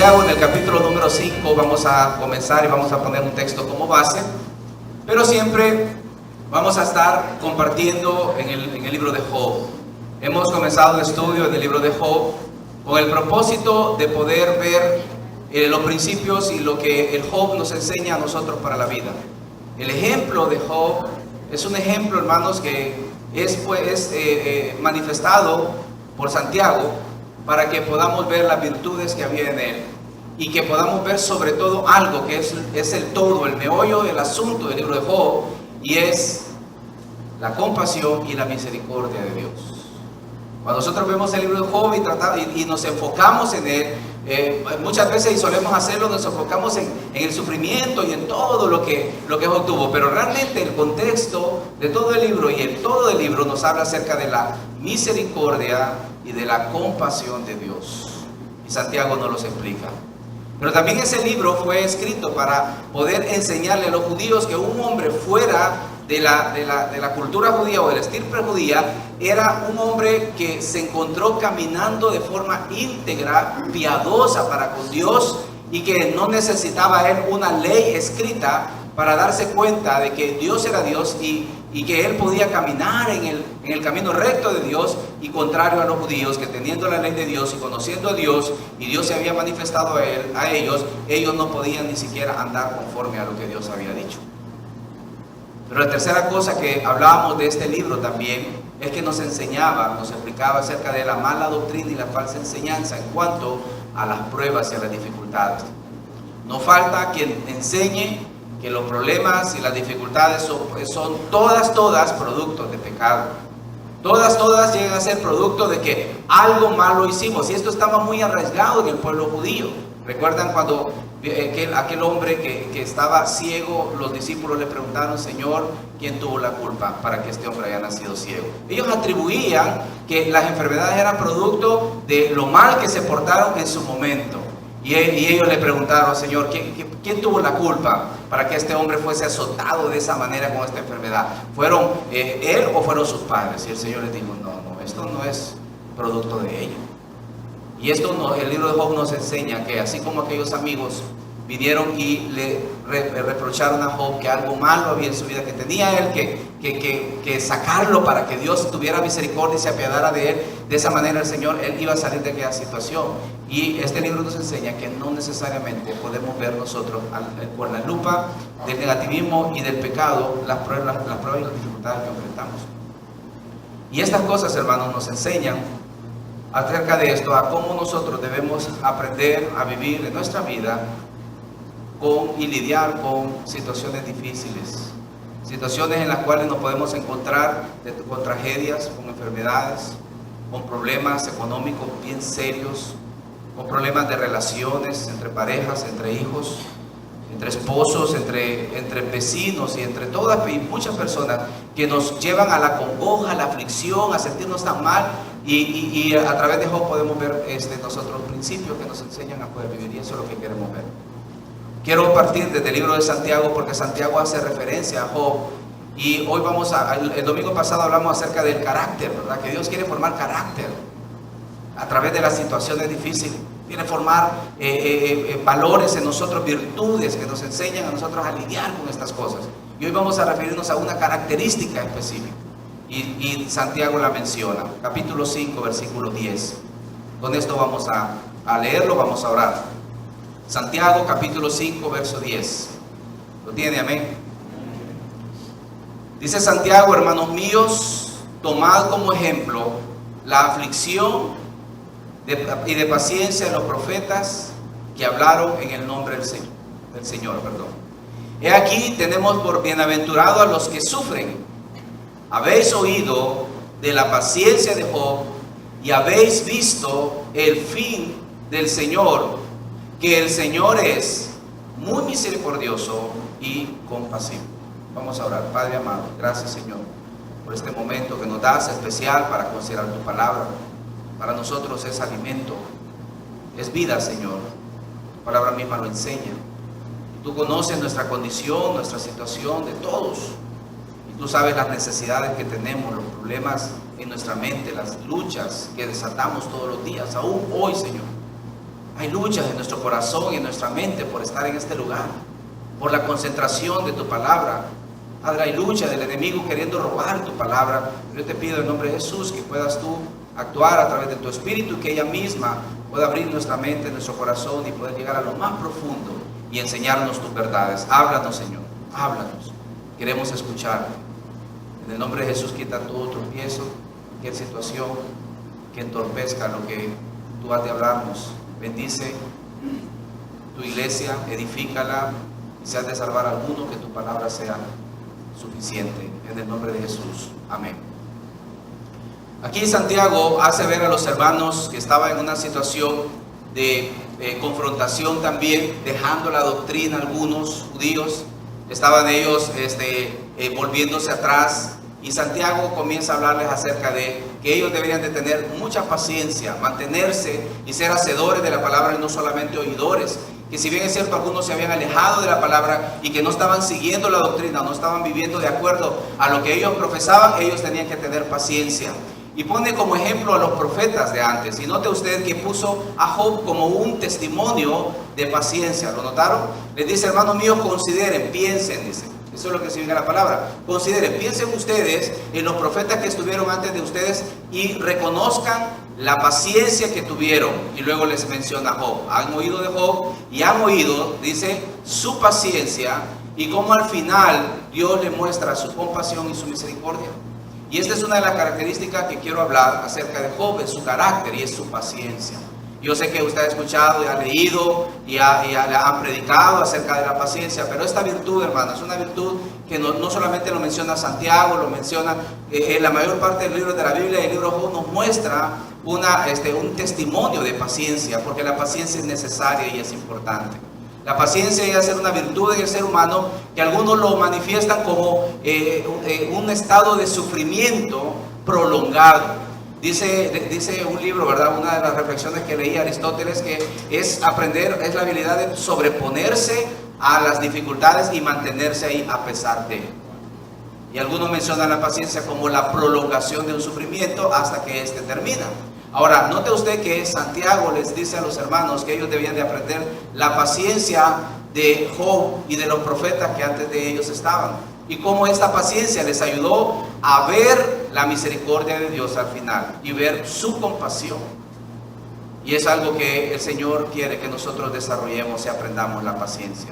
Santiago, en el capítulo número 5, vamos a comenzar y vamos a poner un texto como base, pero siempre vamos a estar compartiendo en el libro de Job. Hemos comenzado el estudio en el libro de Job con el propósito de poder ver los principios y lo que el Job nos enseña a nosotros para la vida. El ejemplo de Job es un ejemplo, hermanos, que es manifestado por Santiago para que podamos ver las virtudes que había en él y que podamos ver sobre todo algo que es el todo, el meollo, el asunto del libro de Job, y es la compasión y la misericordia de Dios. Cuando nosotros vemos el libro de Job y nos enfocamos en él, muchas veces, y solemos hacerlo, nos enfocamos en el sufrimiento y en todo lo que Job tuvo, pero realmente el contexto de todo el libro y el todo del libro nos habla acerca de la misericordia y de la compasión de Dios, y Santiago nos los explica. Pero también ese libro fue escrito para poder enseñarle a los judíos que un hombre fuera de la cultura judía o de la estirpe judía era un hombre que se encontró caminando de forma íntegra, piadosa para con Dios, y que no necesitaba él una ley escrita para darse cuenta de que Dios era Dios y que él podía caminar en el camino recto de Dios, y contrario a los judíos que, teniendo la ley de Dios y conociendo a Dios, y Dios se había manifestado a ellos no podían ni siquiera andar conforme a lo que Dios había dicho. Pero la tercera cosa que hablábamos de este libro también es que nos explicaba acerca de la mala doctrina y la falsa enseñanza en cuanto a las pruebas y a las dificultades. No falta quien enseñe que los problemas y las dificultades son todas productos de pecado. Todas llegan a ser producto de que algo malo hicimos, y esto estaba muy arraigado en el pueblo judío. ¿Recuerdan cuando aquel hombre que estaba ciego, los discípulos le preguntaron: Señor, ¿quién tuvo la culpa para que este hombre haya nacido ciego? Ellos atribuían que las enfermedades eran producto de lo mal que se portaron en su momento. Y ellos le preguntaron: Señor, ¿quién tuvo la culpa para que este hombre fuese azotado de esa manera con esta enfermedad? ¿Fueron él o fueron sus padres? Y el Señor les dijo: no, esto no es producto de ellos. Y el libro de Job nos enseña que así como aquellos amigos vinieron y le reprocharon a Job que algo malo había en su vida, que tenía él que sacarlo para que Dios tuviera misericordia y se apiadara de él, de esa manera él iba a salir de aquella situación. Y este libro nos enseña que no necesariamente podemos ver nosotros con la lupa del negativismo y del pecado las pruebas y las dificultades que enfrentamos. Y estas cosas, hermanos, nos enseñan acerca de esto, a cómo nosotros debemos aprender a vivir en nuestra vida y lidiar con situaciones difíciles, situaciones en las cuales nos podemos encontrar con tragedias, con enfermedades, con problemas económicos bien serios, con problemas de relaciones entre parejas, entre hijos, entre esposos, entre vecinos y entre todas y muchas personas que nos llevan a la congoja, a la aflicción, a sentirnos tan mal. Y a través de Job podemos ver nosotros principios que nos enseñan a poder vivir, y eso es lo que queremos ver. Quiero partir desde el libro de Santiago, porque Santiago hace referencia a Job, y hoy el domingo pasado hablamos acerca del carácter, ¿verdad? Que Dios quiere formar carácter a través de las situaciones difíciles. Quiere formar valores en nosotros, virtudes que nos enseñan a nosotros a lidiar con estas cosas. Y hoy vamos a referirnos a una característica específica. Y Santiago la menciona, capítulo 5, versículo 10. Con esto vamos a leerlo, vamos a orar. Santiago, capítulo 5, verso 10. ¿Lo tiene? Amén. Dice Santiago: hermanos míos, tomad como ejemplo la aflicción y de paciencia de los profetas que hablaron en el nombre del Señor. He aquí, tenemos por bienaventurado a los que sufren. Habéis oído de la paciencia de Job y habéis visto el fin del Señor, que el Señor es muy misericordioso y compasivo. Vamos a orar. Padre amado, gracias, Señor, por este momento que nos das especial para considerar tu palabra. Para nosotros es alimento, es vida, Señor. Tu palabra misma lo enseña. Tú conoces nuestra condición, nuestra situación, de todos. Tú sabes las necesidades que tenemos, los problemas en nuestra mente, las luchas que desatamos todos los días, aún hoy, Señor. Hay luchas en nuestro corazón y en nuestra mente por estar en este lugar, por la concentración de tu palabra. Padre, hay lucha del enemigo queriendo robar tu palabra. Yo te pido en nombre de Jesús que puedas tú actuar a través de tu Espíritu y que ella misma pueda abrir nuestra mente, nuestro corazón y poder llegar a lo más profundo y enseñarnos tus verdades. Háblanos, Señor, háblanos. Queremos escucharte. En el nombre de Jesús, quita todo tropiezo, cualquier situación que entorpezca lo que tú has de hablarnos. Bendice tu iglesia, edifícala, y si has de salvar a alguno, que tu palabra sea suficiente. En el nombre de Jesús. Amén. Aquí Santiago hace ver a los hermanos que estaban en una situación de confrontación también, dejando la doctrina. Algunos judíos estaban ellos volviéndose atrás, y Santiago comienza a hablarles acerca de que ellos deberían de tener mucha paciencia, mantenerse y ser hacedores de la palabra y no solamente oidores. Que si bien es cierto, algunos se habían alejado de la palabra y que no estaban siguiendo la doctrina, no estaban viviendo de acuerdo a lo que ellos profesaban, ellos tenían que tener paciencia. Y pone como ejemplo a los profetas de antes. Y note usted que puso a Job como un testimonio de paciencia. ¿Lo notaron? Les dice, hermanos míos, consideren, piensen, dice. Eso es lo que significa la palabra. Consideren, piensen ustedes en los profetas que estuvieron antes de ustedes y reconozcan la paciencia que tuvieron. Y luego les menciona a Job. Han oído de Job y han oído, dice, su paciencia y cómo al final Dios le muestra su compasión y su misericordia. Y esta es una de las características que quiero hablar acerca de Job, es su carácter y es su paciencia. Yo sé que usted ha escuchado y ha leído y ha predicado acerca de la paciencia, pero esta virtud, hermano, es una virtud que no solamente lo menciona Santiago, lo menciona en la mayor parte del libro de la Biblia. El libro de Job nos muestra un testimonio de paciencia, porque la paciencia es necesaria y es importante. La paciencia debe ser una virtud en el ser humano que algunos lo manifiestan como un estado de sufrimiento prolongado. Dice un libro, ¿verdad? Una de las reflexiones que leí Aristóteles, que es la habilidad de sobreponerse a las dificultades y mantenerse ahí a pesar de. Y algunos mencionan la paciencia como la prolongación de un sufrimiento hasta que éste termina. Ahora, note usted que Santiago les dice a los hermanos que ellos debían de aprender la paciencia de Job y de los profetas que antes de ellos estaban. Y cómo esta paciencia les ayudó a ver la misericordia de Dios al final y ver su compasión. Y es algo que el Señor quiere que nosotros desarrollemos y aprendamos, la paciencia.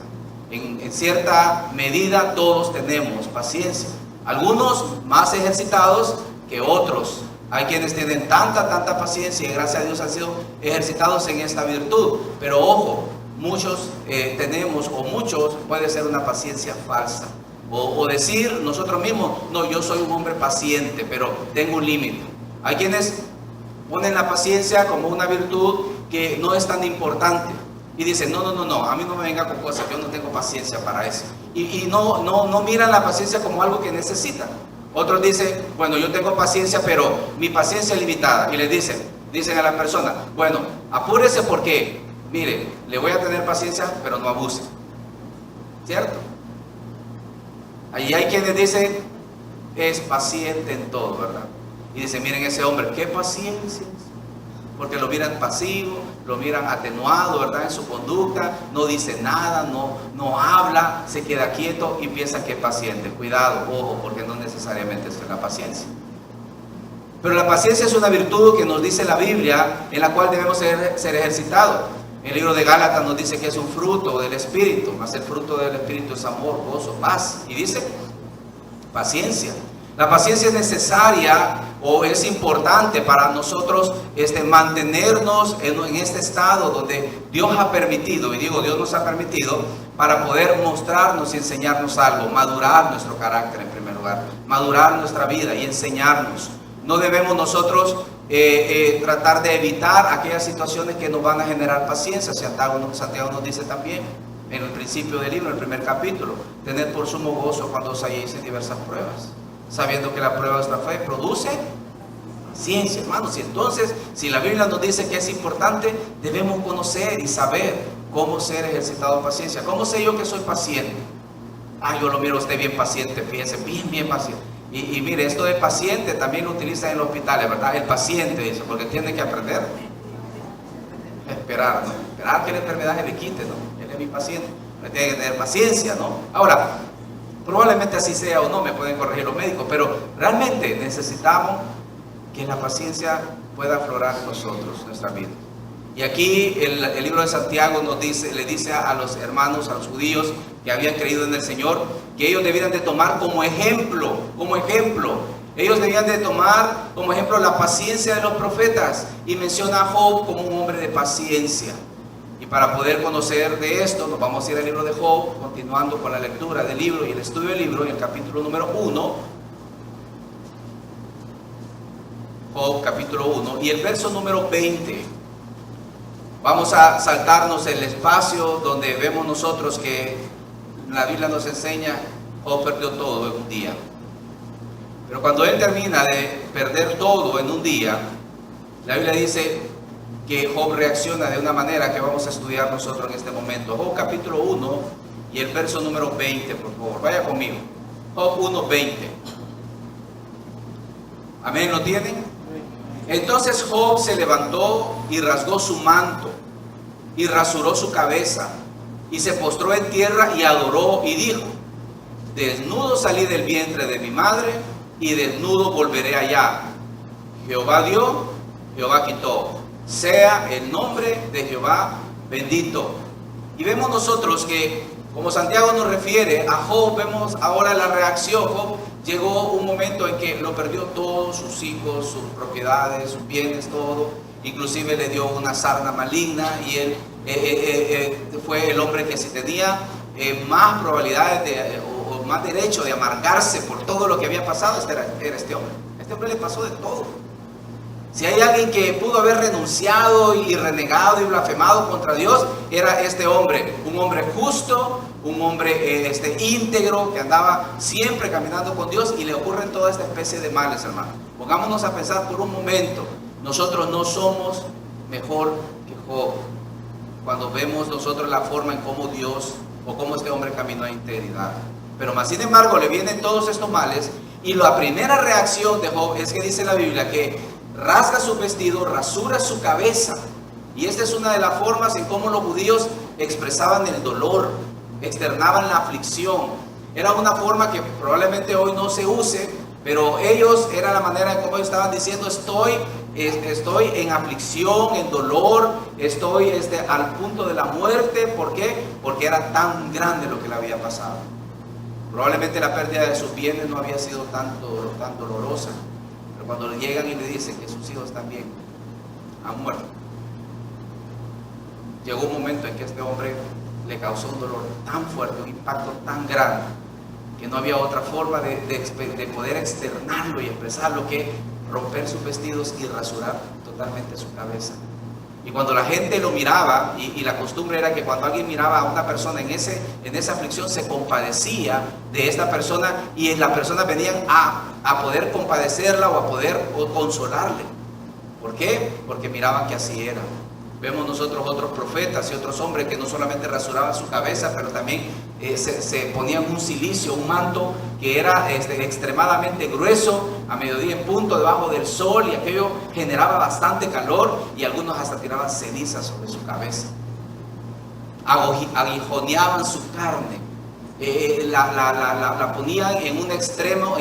En cierta medida todos tenemos paciencia. Algunos más ejercitados que otros. Hay quienes tienen tanta paciencia y gracias a Dios han sido ejercitados en esta virtud. Pero ojo, muchos tenemos, o muchos puede ser una paciencia falsa. O decir nosotros mismos, no, yo soy un hombre paciente, pero tengo un límite. Hay quienes ponen la paciencia como una virtud que no es tan importante. Y dicen, no, a mí no me venga con cosas, yo no tengo paciencia para eso. Y no miran la paciencia como algo que necesitan. Otros dicen, bueno, yo tengo paciencia, pero mi paciencia es limitada. Y les dicen a la persona, bueno, apúrese porque, mire, le voy a tener paciencia, pero no abuse. ¿Cierto? Allí hay quienes dicen, es paciente en todo, ¿verdad? Y dicen, miren ese hombre, qué paciencia. Porque lo miran pasivo, lo miran atenuado, ¿verdad? En su conducta, no dice nada, no habla, se queda quieto y piensa que es paciente. Cuidado, ojo, porque no necesariamente es la paciencia. Pero la paciencia es una virtud que nos dice la Biblia, en la cual debemos ser ejercitados. El libro de Gálatas nos dice que es un fruto del Espíritu, más el fruto del Espíritu es amor, gozo, paz. Y dice, paciencia. La paciencia es necesaria o es importante para nosotros mantenernos en este estado donde Dios ha permitido, y digo Dios nos ha permitido, para poder mostrarnos y enseñarnos algo, madurar nuestro carácter en primer lugar, madurar nuestra vida y enseñarnos. No debemos nosotros tratar de evitar aquellas situaciones que nos van a generar paciencia. Santiago nos dice también en el principio del libro, en el primer capítulo, tened por sumo gozo cuando os halléis en diversas pruebas, sabiendo que la prueba de nuestra fe produce paciencia, hermanos. Y entonces, si la Biblia nos dice que es importante, debemos conocer y saber cómo ser ejercitado en paciencia. ¿Cómo sé yo que soy paciente? Yo lo miro a usted bien paciente, fíjense, bien paciente. Y mire, esto de paciente también lo utilizan en los hospitales, ¿verdad? El paciente, dice, porque tiene que aprender. Esperar, ¿no? Esperar que la enfermedad se le quite, ¿no? Él es mi paciente, me tiene que tener paciencia, ¿no? Ahora, probablemente así sea o no, me pueden corregir los médicos, pero realmente necesitamos que la paciencia pueda aflorar en nosotros, en nuestra vida. Y aquí el libro de Santiago le dice a los hermanos, a los judíos que habían creído en el Señor, que ellos debían de tomar como ejemplo, ellos debían de tomar como ejemplo la paciencia de los profetas, y menciona a Job como un hombre de paciencia. Y para poder conocer de esto, nos vamos a ir al libro de Job, continuando con la lectura del libro y el estudio del libro, en el capítulo número 1. Job capítulo 1 y el verso número 20. Vamos a saltarnos el espacio donde vemos nosotros que la Biblia nos enseña, Job perdió todo en un día. Pero cuando él termina de perder todo en un día, la Biblia dice que Job reacciona de una manera que vamos a estudiar nosotros en este momento. Job capítulo 1 y el verso número 20, por favor, vaya conmigo. Job 1:20. Amén, ¿lo tienen? Entonces Job se levantó y rasgó su manto y rasuró su cabeza y se postró en tierra y adoró y dijo: desnudo salí del vientre de mi madre y desnudo volveré allá. Jehová dio, Jehová quitó. Sea el nombre de Jehová bendito. Y vemos nosotros que, como Santiago nos refiere a Job, vemos ahora la reacción. Job llegó un momento en que lo perdió todo, sus hijos, sus propiedades, sus bienes, todo. Inclusive le dio una sarna maligna y él fue el hombre que si tenía más probabilidades o más derecho de amargarse por todo lo que había pasado, era este hombre. Este hombre le pasó de todo. Si hay alguien que pudo haber renunciado y renegado y blasfemado contra Dios, era este hombre, un hombre justo, un hombre íntegro, que andaba siempre caminando con Dios, y le ocurren toda esta especie de males, hermano. Pongámonos a pensar por un momento, nosotros no somos mejor que Job, cuando vemos nosotros la forma en cómo Dios o cómo este hombre caminó a integridad. Pero más sin embargo le vienen todos estos males, y la primera reacción de Job es que dice la Biblia que rasga su vestido, rasura su cabeza. Y esta es una de las formas en cómo los judíos expresaban el dolor, externaban la aflicción. Era una forma que probablemente hoy no se use, pero ellos, era la manera en cómo estaban diciendo: estoy en aflicción, en dolor, estoy al punto de la muerte. ¿Por qué? Porque era tan grande lo que le había pasado. Probablemente la pérdida de sus bienes no había sido tan dolorosa, pero cuando le llegan y le dicen que sus hijos también han muerto, llegó un momento en que este hombre le causó un dolor tan fuerte, un impacto tan grande, que no había otra forma de poder externarlo y expresarlo que romper sus vestidos y rasurar totalmente su cabeza. Y cuando la gente lo miraba, y la costumbre era que cuando alguien miraba a una persona en esa aflicción, se compadecía de esta persona, y las personas venían a poder compadecerla o a poder consolarle. ¿Por qué? Porque miraban que así era. Vemos nosotros otros profetas y otros hombres que no solamente rasuraban su cabeza, pero también se ponían un cilicio, un manto que era extremadamente grueso, a mediodía en punto, debajo del sol, y aquello generaba bastante calor, y algunos hasta tiraban cenizas sobre su cabeza. Aguijoneaban su carne, la ponían en un extremo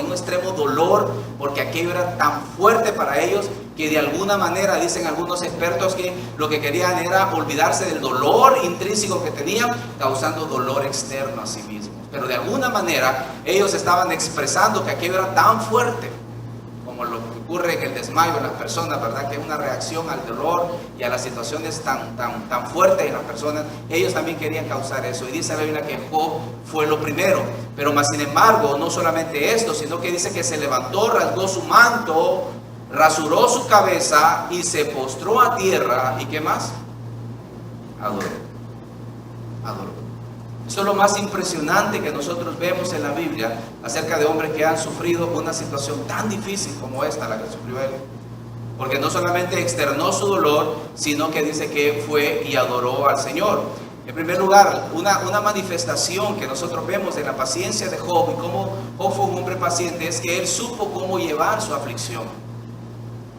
dolor, porque aquello era tan fuerte para ellos que de alguna manera, dicen algunos expertos, que lo que querían era olvidarse del dolor intrínseco que tenían, causando dolor externo a sí mismos. Pero de alguna manera ellos estaban expresando que aquello era tan fuerte, como lo que ocurre en el desmayo en las personas, ¿verdad? Que es una reacción al dolor y a las situaciones tan fuertes en las personas. Ellos también querían causar eso, y dice la Biblia que Job fue lo primero. Pero más sin embargo, no solamente esto, sino que dice que se levantó, rasgó su manto, rasuró su cabeza y se postró a tierra. ¿Y qué más? Adoró. Eso es lo más impresionante que nosotros vemos en la Biblia acerca de hombres que han sufrido una situación tan difícil como esta, la que sufrió él. Porque no solamente externó su dolor, sino que dice que fue y adoró al Señor. En primer lugar, una manifestación que nosotros vemos de la paciencia de Job, y cómo Job fue un hombre paciente, es que él supo cómo llevar su aflicción.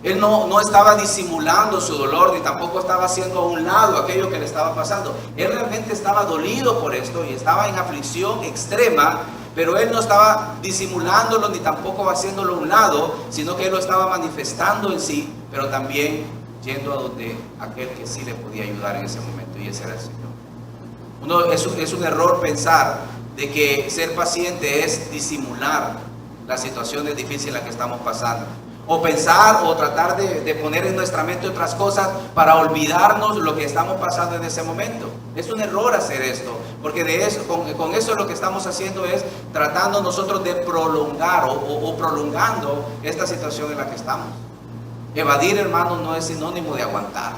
Él no estaba disimulando su dolor, ni tampoco estaba haciendo a un lado aquello que le estaba pasando. Él realmente estaba dolido por esto y estaba en aflicción extrema, pero él no estaba disimulándolo ni tampoco haciéndolo a un lado, sino que él lo estaba manifestando en sí, pero también yendo a donde aquel que sí le podía ayudar en ese momento, y ese era el Señor. Es un error pensar de que ser paciente es disimular las situaciones difíciles en las que estamos pasando, o pensar o tratar de poner en nuestra mente otras cosas para olvidarnos lo que estamos pasando en ese momento. Es un error hacer esto, porque con eso lo que estamos haciendo es tratando nosotros de prolongar o prolongando esta situación en la que estamos. Evadir, hermanos, no es sinónimo de aguantar.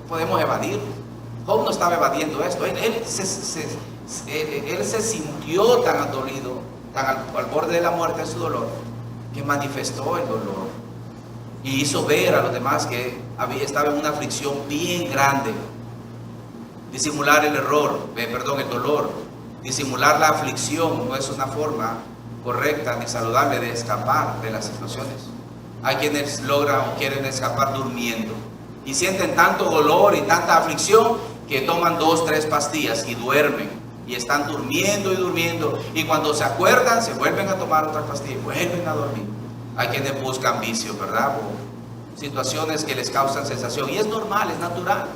Podemos evadir. Job no estaba evadiendo esto. Él se sintió tan dolido, tan al borde de la muerte de su dolor, que manifestó el dolor y hizo ver a los demás que estaba en una aflicción bien grande. Disimular el dolor, disimular la aflicción no es una forma correcta ni saludable de escapar de las situaciones. Hay quienes logran o quieren escapar durmiendo y sienten tanto dolor y tanta aflicción que toman 2, 3 pastillas y duermen, y están durmiendo, y cuando se acuerdan se vuelven a tomar otras pastillas y vuelven a dormir. Hay quienes buscan vicios, ¿verdad? O situaciones que les causan sensación, y es normal, es natural.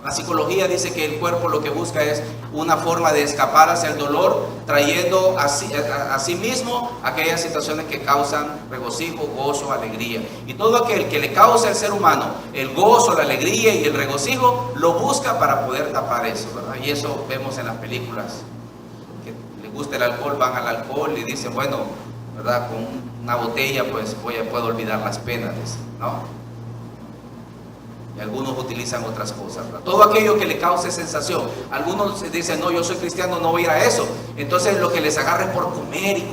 La psicología dice que el cuerpo lo que busca es una forma de escapar hacia el dolor, trayendo a sí mismo aquellas situaciones que causan regocijo, gozo, alegría. Y todo aquel que le causa al ser humano el gozo, la alegría y el regocijo, lo busca para poder tapar eso, ¿verdad? Y eso vemos en las películas. Que les gusta el alcohol, van al alcohol y dicen, bueno, ¿verdad? Con una botella pues puedo olvidar las penas, ¿no? Y algunos utilizan otras cosas, ¿verdad? Todo aquello que le cause sensación. Algunos dicen, no, yo soy cristiano, no voy a ir a eso. Entonces lo que les agarra es por comer y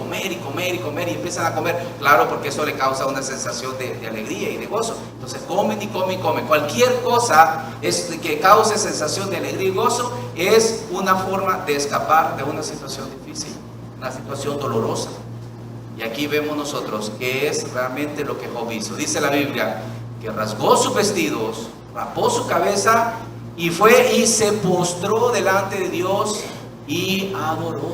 empiezan a comer. Claro, porque eso le causa una sensación de alegría y de gozo. Entonces comen y comen. Cualquier cosa que cause sensación de alegría y gozo es una forma de escapar de una situación difícil, una situación dolorosa. Y aquí vemos nosotros que es realmente lo que Job hizo. Dice la Biblia que rasgó sus vestidos, rapó su cabeza y fue y se postró delante de Dios y adoró.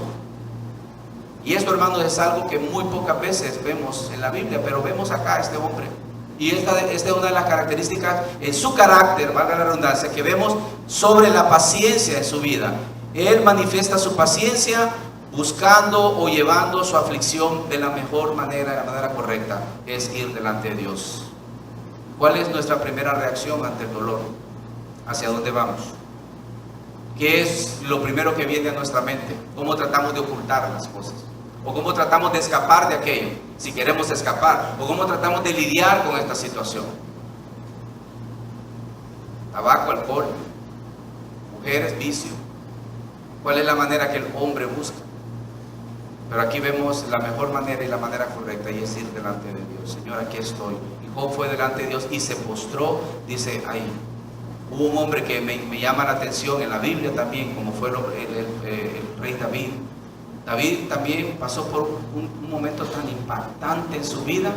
Y esto, hermanos, es algo que muy pocas veces vemos en la Biblia, pero vemos acá a este hombre. Y esta es una de las características en su carácter, valga la redundancia, que vemos sobre la paciencia en su vida. Él manifiesta su paciencia buscando o llevando su aflicción de la mejor manera, de la manera correcta, es ir delante de Dios. ¿Cuál es nuestra primera reacción ante el dolor? ¿Hacia dónde vamos? ¿Qué es lo primero que viene a nuestra mente? ¿Cómo tratamos de ocultar las cosas? ¿O cómo tratamos de escapar de aquello, si queremos escapar? ¿O cómo tratamos de lidiar con esta situación? Tabaco, alcohol, mujeres, vicio. ¿Cuál es la manera que el hombre busca? Pero aquí vemos la mejor manera y la manera correcta, y es ir delante de Dios. Señor, aquí estoy. Y Job fue delante de Dios y se postró, dice ahí. Hubo un hombre que me llama la atención en la Biblia también, como fue el rey David. David también pasó por un momento tan impactante en su vida,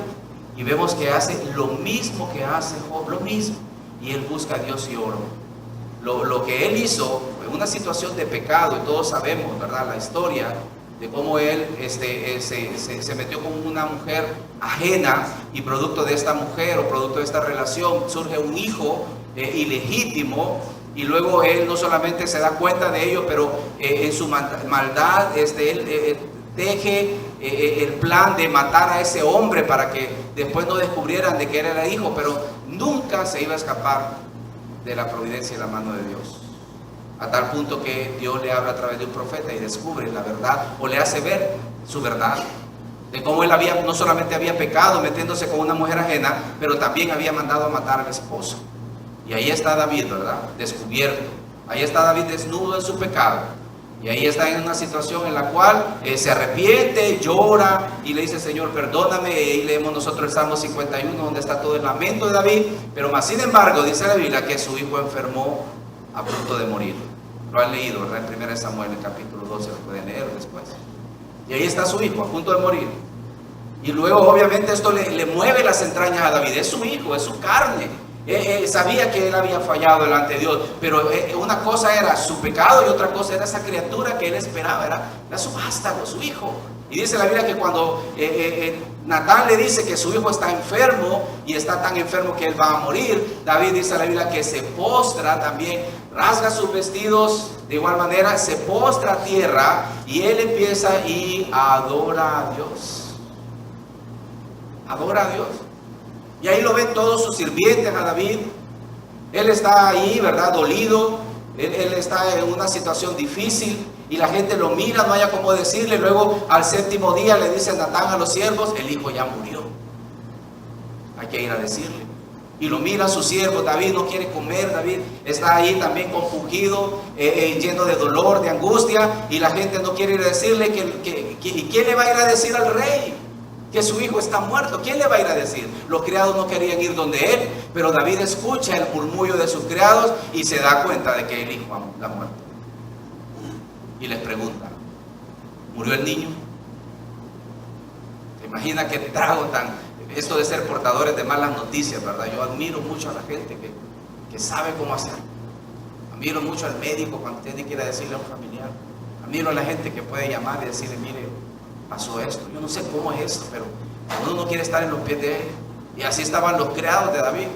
y vemos que hace lo mismo que hace Job, lo mismo. Y él busca a Dios y ora. Lo que él hizo en una situación de pecado, y todos sabemos, ¿verdad?, la historia de cómo él se metió con una mujer ajena, y producto de esta mujer o producto de esta relación surge un hijo ilegítimo, y luego él no solamente se da cuenta de ello, pero en su maldad él teje el plan de matar a ese hombre para que después no descubrieran de que él era hijo, pero nunca se iba a escapar de la providencia y la mano de Dios. A tal punto que Dios le habla a través de un profeta y descubre la verdad, o le hace ver su verdad, de cómo él no solamente había pecado metiéndose con una mujer ajena, pero también había mandado a matar al esposo. Y ahí está David, ¿verdad?, descubierto. Ahí está David desnudo en su pecado. Y ahí está en una situación en la cual se arrepiente, llora y le dice, Señor, perdóname. Y ahí leemos nosotros el Salmo 51, donde está todo el lamento de David. Pero más sin embargo, dice la Biblia que su hijo enfermó a punto de morir. Lo han leído, ¿verdad?, en 1 Samuel, el capítulo 12, lo pueden leer después. Y ahí está su hijo a punto de morir. Y luego obviamente esto le mueve las entrañas a David. Es su hijo, es su carne. Sabía que él había fallado delante de Dios, pero una cosa era su pecado y otra cosa era esa criatura que él esperaba, era su vástago, su hijo. Y dice la Biblia que cuando Natán le dice que su hijo está enfermo y está tan enfermo que él va a morir, David dice la Biblia que se postra también, rasga sus vestidos, de igual manera se postra a tierra y él empieza y adora a Dios. Adora a Dios. Y ahí lo ven todos sus sirvientes a David. Él está ahí, ¿verdad? Dolido. Él está en una situación difícil y la gente lo mira, no haya cómo decirle. Luego al séptimo día le dice Natán a los siervos, el hijo ya murió. Hay que ir a decirle. Y lo mira su siervo, David no quiere comer, David está ahí también compungido, lleno de dolor, de angustia, y la gente no quiere ir a decirle ¿y quién le va a ir a decir al rey que su hijo está muerto? ¿Quién le va a ir a decir? Los criados no querían ir donde él, pero David escucha el murmullo de sus criados y se da cuenta de que el hijo ha muerto. Y les pregunta, ¿murió el niño? ¿Se imagina qué trago esto de ser portadores de malas noticias, verdad? Yo admiro mucho a la gente que sabe cómo hacerlo. Admiro mucho al médico cuando tiene que ir a decirle a un familiar. Admiro a la gente que puede llamar y decirle, mire, pasó esto. Yo no sé cómo es esto, pero uno no quiere estar en los pies de él. Y así estaban los criados de David.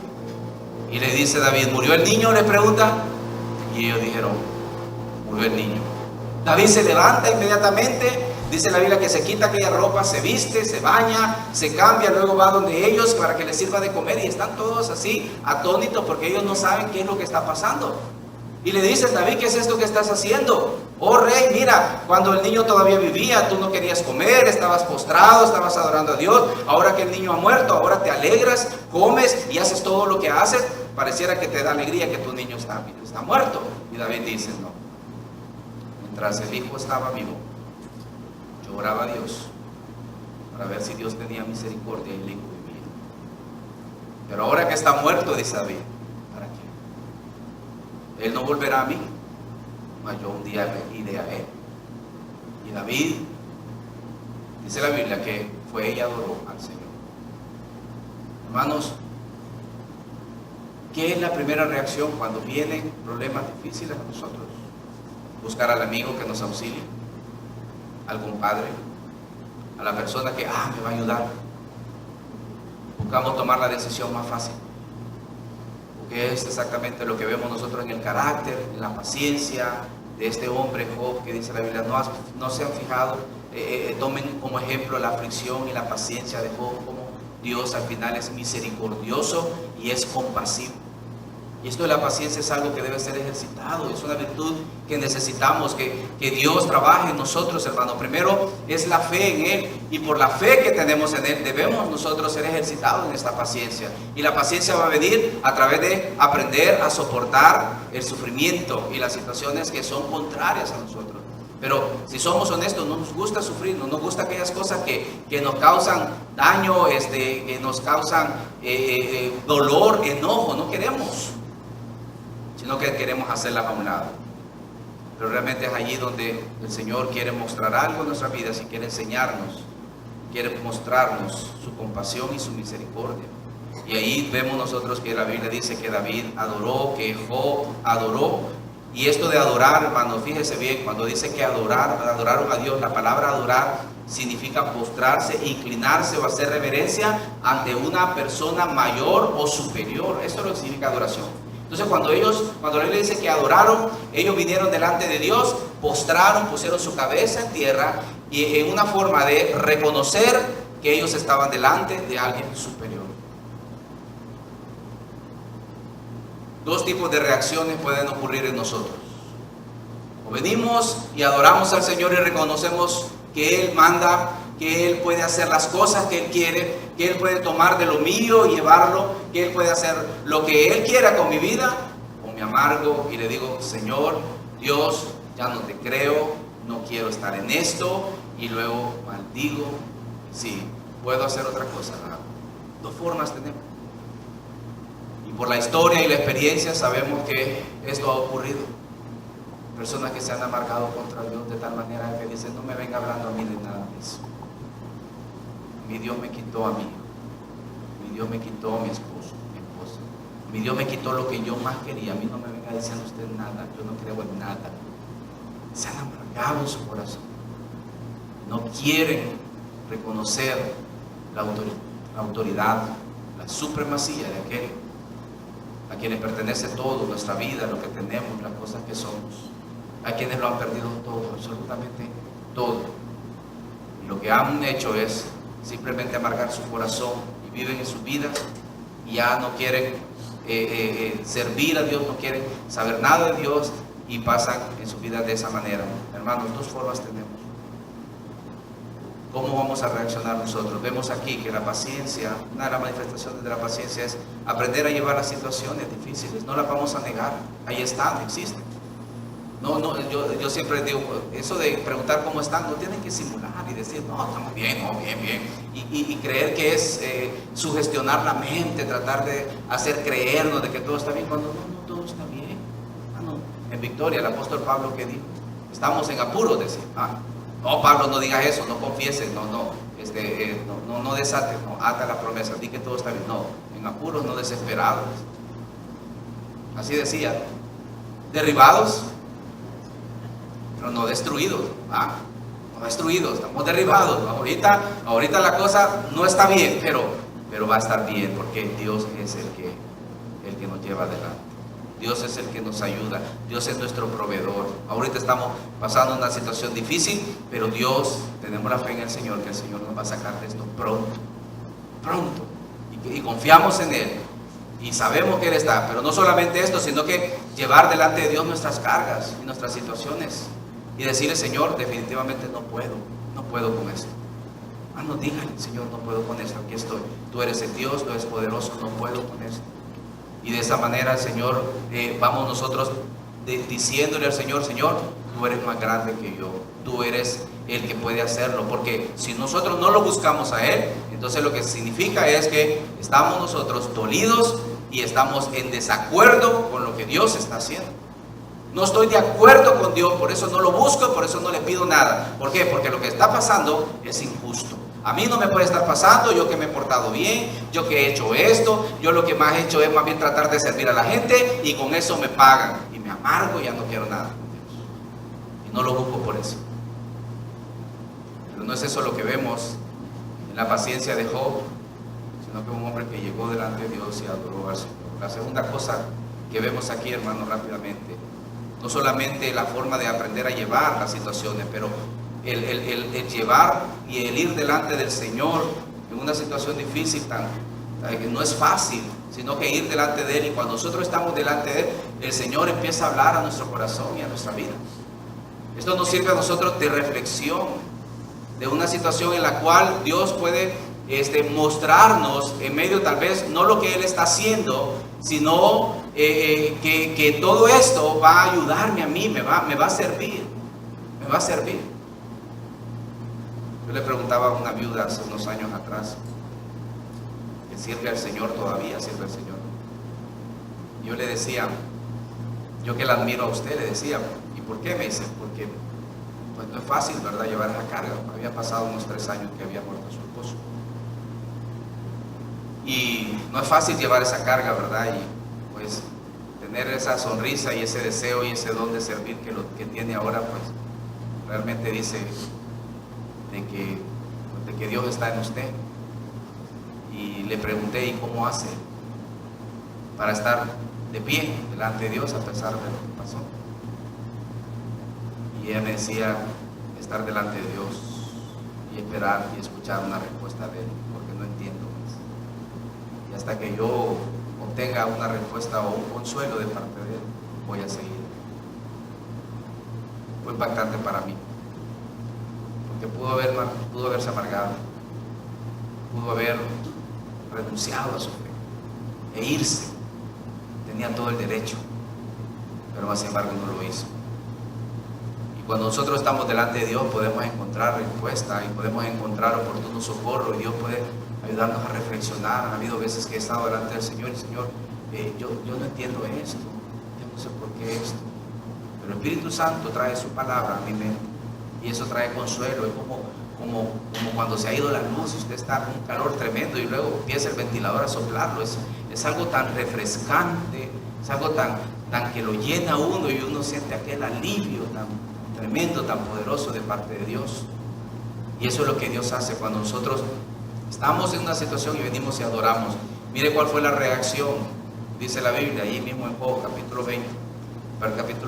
Y le dice David, ¿murió el niño? Le pregunta. Y ellos dijeron, murió el niño. David se levanta inmediatamente. Dice la Biblia que se quita aquella ropa, se viste, se baña, se cambia, luego va donde ellos para que les sirva de comer. Y están todos así atónitos porque ellos no saben qué es lo que está pasando. Y le dicen, David, ¿qué es esto que estás haciendo? Oh rey, mira, cuando el niño todavía vivía, tú no querías comer, estabas postrado, estabas adorando a Dios. Ahora que el niño ha muerto, ahora te alegras, comes y haces todo lo que haces. Pareciera que te da alegría que tu niño está muerto. Y David dice, no. Mientras el hijo estaba vivo, yo oraba a Dios para ver si Dios tenía misericordia y el hijo vivía. Pero ahora que está muerto, dice David, él no volverá a mí, mas yo un día iré a él. Y David, dice la Biblia, que fue y adoró al Señor. Hermanos, ¿qué es la primera reacción cuando vienen problemas difíciles a nosotros? Buscar al amigo que nos auxilie, al compadre, a la persona que me va a ayudar. Buscamos tomar la decisión más fácil, que es exactamente lo que vemos nosotros en el carácter, en la paciencia de este hombre Job, que dice la Biblia, no se han fijado, tomen como ejemplo la aflicción y la paciencia de Job, como Dios al final es misericordioso y es compasivo. Y esto de la paciencia es algo que debe ser ejercitado, es una virtud que necesitamos, que Dios trabaje en nosotros, hermano. Primero es la fe en Él, y por la fe que tenemos en Él debemos nosotros ser ejercitados en esta paciencia. Y la paciencia va a venir a través de aprender a soportar el sufrimiento y las situaciones que son contrarias a nosotros. Pero si somos honestos, no nos gusta sufrir, no nos gusta aquellas cosas que nos causan daño, que nos causan dolor, enojo, no queremos, sino que queremos hacerlas a un lado. Pero realmente es allí donde el Señor quiere mostrar algo en nuestras vidas y quiere enseñarnos, quiere mostrarnos su compasión y su misericordia. Y ahí vemos nosotros que la Biblia dice que David adoró, que Job adoró. Y esto de adorar, hermanos, fíjese bien, cuando dice que adoraron a Dios, la palabra adorar significa postrarse, inclinarse o hacer reverencia ante una persona mayor o superior. Eso es lo que significa adoración. Entonces cuando la Biblia dice que adoraron, ellos vinieron delante de Dios, postraron, pusieron su cabeza en tierra y en una forma de reconocer que ellos estaban delante de alguien superior. Dos tipos de reacciones pueden ocurrir en nosotros. O venimos y adoramos al Señor y reconocemos que Él manda, que Él puede hacer las cosas que Él quiere, que Él puede tomar de lo mío y llevarlo, que Él puede hacer lo que Él quiera con mi vida, o me amargo y le digo, Señor, Dios, ya no te creo, no quiero estar en esto, y luego maldigo. Sí, puedo hacer otra cosa, ¿verdad? Dos formas tenemos. Y por la historia y la experiencia sabemos que esto ha ocurrido. Personas que se han amargado contra Dios de tal manera que dicen, no me venga hablando a mí de nada de eso. mi Dios me quitó a mi hijo, mi Dios me quitó a mi esposo, mi esposa, mi Dios me quitó lo que yo más quería. A mí no me venga diciendo usted nada, yo no creo en nada. Se han amargado en su corazón, no quieren reconocer la autoridad, la supremacía de aquel a quien le pertenece todo, nuestra vida, lo que tenemos, las cosas que somos, a quienes lo han perdido todo, absolutamente todo. Y lo que han hecho es simplemente amargar su corazón y viven en sus vidas y ya no quieren servir a Dios, no quieren saber nada de Dios y pasan en sus vidas de esa manera. Hermanos, dos formas tenemos. ¿Cómo vamos a reaccionar nosotros? Vemos aquí que la paciencia, una de las manifestaciones de la paciencia es aprender a llevar las situaciones difíciles. No las vamos a negar, ahí están, existen. Yo siempre digo, eso de preguntar cómo están, no tienen que simular y decir, no, estamos bien, no, bien, bien. Y creer que es sugestionar la mente, tratar de hacer creernos de que todo está bien, cuando no todo está bien. En Victoria, el apóstol Pablo, ¿qué dijo? Estamos en apuros, decía. No, Pablo, no digas eso, no confieses, no desates, no ata la promesa, di que todo está bien. No, en apuros, no desesperados. Así decía, derribados, pero no destruidos. No destruidos, estamos derribados. Ahorita la cosa no está bien, pero va a estar bien, porque Dios es el que nos lleva adelante. Dios es el que nos ayuda, Dios es nuestro proveedor. Ahorita estamos pasando una situación difícil, pero Dios, tenemos la fe en el Señor, que el Señor nos va a sacar de esto pronto, y confiamos en Él, y sabemos que Él está. Pero no solamente esto, sino que llevar delante de Dios nuestras cargas y nuestras situaciones, y decirle, Señor, definitivamente no puedo con esto. No, dígale, Señor, no puedo con esto, aquí estoy. Tú eres el Dios, tú eres poderoso, no puedo con esto. Y de esa manera el Señor, vamos nosotros diciéndole al Señor, Señor, tú eres más grande que yo, tú eres el que puede hacerlo, porque si nosotros no lo buscamos a Él, entonces lo que significa es que estamos nosotros dolidos y estamos en desacuerdo con lo que Dios está haciendo. No estoy de acuerdo con Dios, por eso no lo busco, por eso no le pido nada. ¿Por qué? Porque lo que está pasando es injusto. A mí no me puede estar pasando, yo que me he portado bien, yo que he hecho esto, yo lo que más he hecho es más bien tratar de servir a la gente y con eso me pagan. Y me amargo y ya no quiero nada con Dios. Y no lo busco por eso. Pero no es eso lo que vemos en la paciencia de Job, sino que un hombre que llegó delante de Dios y adoró al Señor. La segunda cosa que vemos aquí, hermanos, rápidamente, no solamente la forma de aprender a llevar las situaciones, pero el llevar y el ir delante del Señor en una situación difícil, que no es fácil, sino que ir delante de Él. Y cuando nosotros estamos delante de Él, el Señor empieza a hablar a nuestro corazón y a nuestra vida. Esto nos sirve a nosotros de reflexión, de una situación en la cual Dios puede mostrarnos en medio, tal vez, no lo que Él está haciendo, sino que todo esto va a ayudarme a mí, me va a servir. Yo le preguntaba a una viuda hace unos años atrás, que sirve al Señor, todavía sirve al Señor. Yo le decía, yo que la admiro a usted, le decía, ¿y por qué? Me dice, porque pues no es fácil, ¿verdad?, llevar esa carga. Había pasado unos 3 años que había muerto su esposo. Y no es fácil llevar esa carga, ¿verdad? Y pues tener esa sonrisa y ese deseo y ese don de servir que tiene ahora, pues realmente dice de que Dios está en usted. Y le pregunté, ¿y cómo hace para estar de pie delante de Dios a pesar de lo que pasó? Y ella me decía, estar delante de Dios y esperar y escuchar una respuesta de Él, porque no entiendo más. Y hasta que yo obtenga una respuesta o un consuelo de parte de Él, voy a seguir. Fue impactante para mí, porque pudo haberse amargado, pudo haber renunciado a su fe e irse. Tenía todo el derecho, pero más sin embargo no lo hizo. Y cuando nosotros estamos delante de Dios, podemos encontrar respuesta y podemos encontrar oportuno socorro, y Dios puede ayudarnos a reflexionar. Ha habido veces que he estado delante del Señor y Señor, yo no entiendo esto, yo no sé por qué esto, pero el Espíritu Santo trae su palabra a mi mente y eso trae consuelo. Es como cuando se ha ido la luz, usted está con un calor tremendo y luego empieza el ventilador a soplarlo. Es algo tan refrescante, es algo tan que lo llena a uno y uno siente aquel alivio tan tremendo, tan poderoso de parte de Dios. Y eso es lo que Dios hace cuando nosotros estamos en una situación y venimos y adoramos. Mire cuál fue la reacción, dice la Biblia, ahí mismo en Job, capítulo